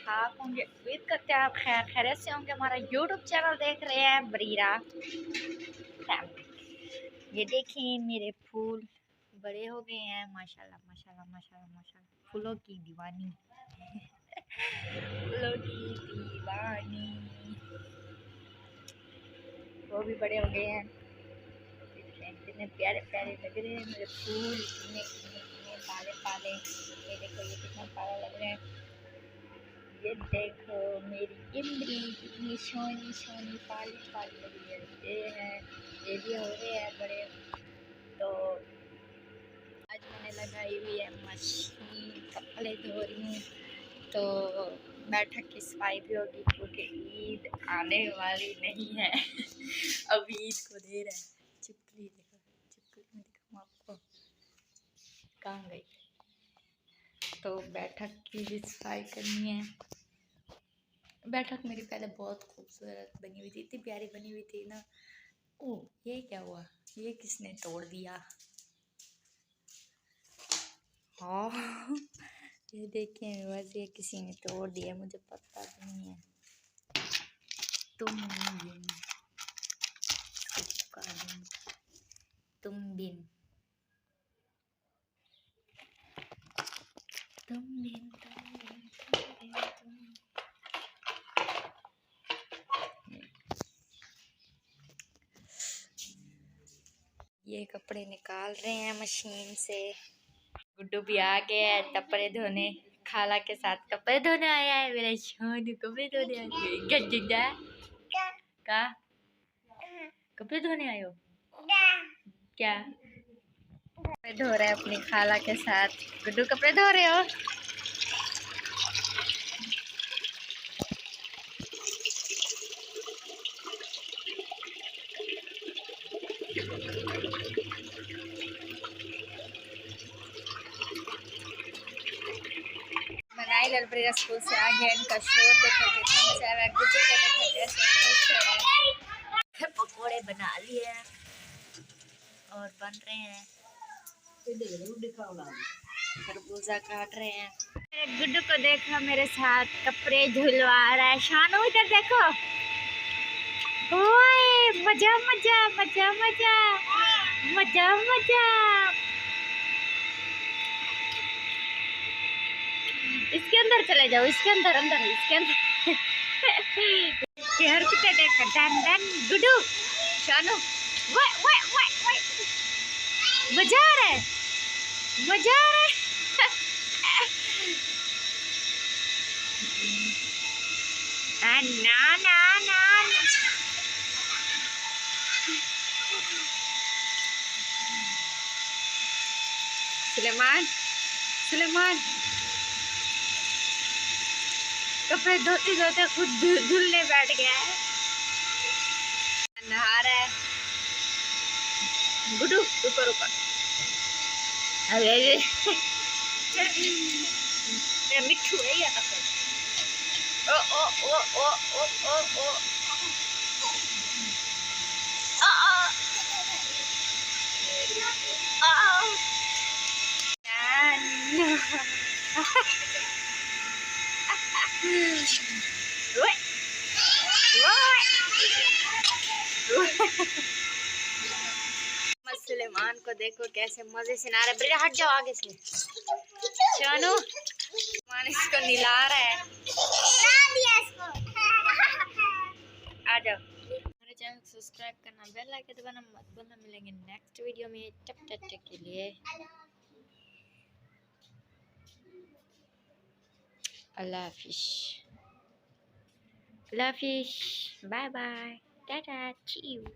आप होंगे, उम्मीद करते हैं आप खैर खैरियत से होंगे। हमारा यूट्यूब चैनल देख रहे हैं बरीरा फैमिली। ये देखिए मेरे फूल बड़े हो गए हैं माशाल्लाह माशाल्लाह माशाल्लाह माशाल्लाह। फूलों की दीवानी फूलों की दीवानी। वो भी बड़े हो गए हैं। कितने प्यारे प्यारे लग रहे हैं मेरे फूल, कितने कितने कितने पाले पाले। ये देखो ये कितना प्यारा लग रहा है। ये देखो मेरी इमली कितनी सोनी सोनी पाली पाली लग रही है। ये है, ये भी हो रहे हैं बड़े। तो आज मैंने लगाई हुई है मशीन, कपड़े धो रही हूँ। तो बैठक की सफाई भी होगी क्योंकि ईद आने वाली नहीं है अब ईद को दे रहा है। चिपकली देखो, चिपकली में दिखाऊँ आपको कहाँ गई। तो बैठक की भी सफाई करनी है। बैठक मेरी पहले बहुत खूबसूरत बनी हुई थी, इतनी प्यारी बनी हुई थी ना। ओह ये क्या हुआ, ये किसने तोड़ दिया। हाँ ये देखें बस, ये किसी ने तोड़ दिया, मुझे पता भी नहीं है। तुम बिन तुम बिन तुम बिन ये कपड़े निकाल रहे हैं मशीन से। गुड्डू भी आ गया है कपड़े धोने, खाला के साथ कपड़े धोने आया है मेरा शानू। कपड़े धोने आया का कपड़े धोने आए हो क्या। कपड़े धो रहे हैं अपनी खाला के साथ। गुड्डू कपड़े धो रहे हो। बरीरा स्कूल से आ गया, इनका शोर देखो कितना मजा आ रहा है। गुड्डू को देखो कैसे खुश है। पकोड़े बना लिए और बन रहे हैं। खरबूजा काट रहे हैं। मेरे गुड्डू को देखो मेरे साथ कपड़े झुलवा रहा है। शानू इधर देखो, ओए मजा मजा मजा मजा मजा मजा। इसके अंदर चले जाओ, इसके अंदर अंदर इसके अंदर हरकतें देखो। डन डन गुड्डू शानू वो मजा आ रहा है, मजा आ रहा है। ना ना ना सलेमान सलेमान कपड़े धोते धोते खुद धुलने बैठ गया है, नहा रहा है। गुड्डू रुको रुको, अरे मेरा मिट्ठू है या कपड़े। ओ ओ ओ ओ ओ ओ ओ सलेमान को देखो कैसे मजे से नहा रहा है। बरीरा हट जाओ आगे से। शानू मान इसको निला रहा है। आ जाओ। हमारे चैनल को सब्सक्राइब करना, बेल आइकन दबाना मत भूलना। मिलेंगे नेक्स्ट वीडियो में, तब तक के लिए अल्लाह हाफिज। अल्लाह हाफिज, बाय बाय, टाटा, ची यू।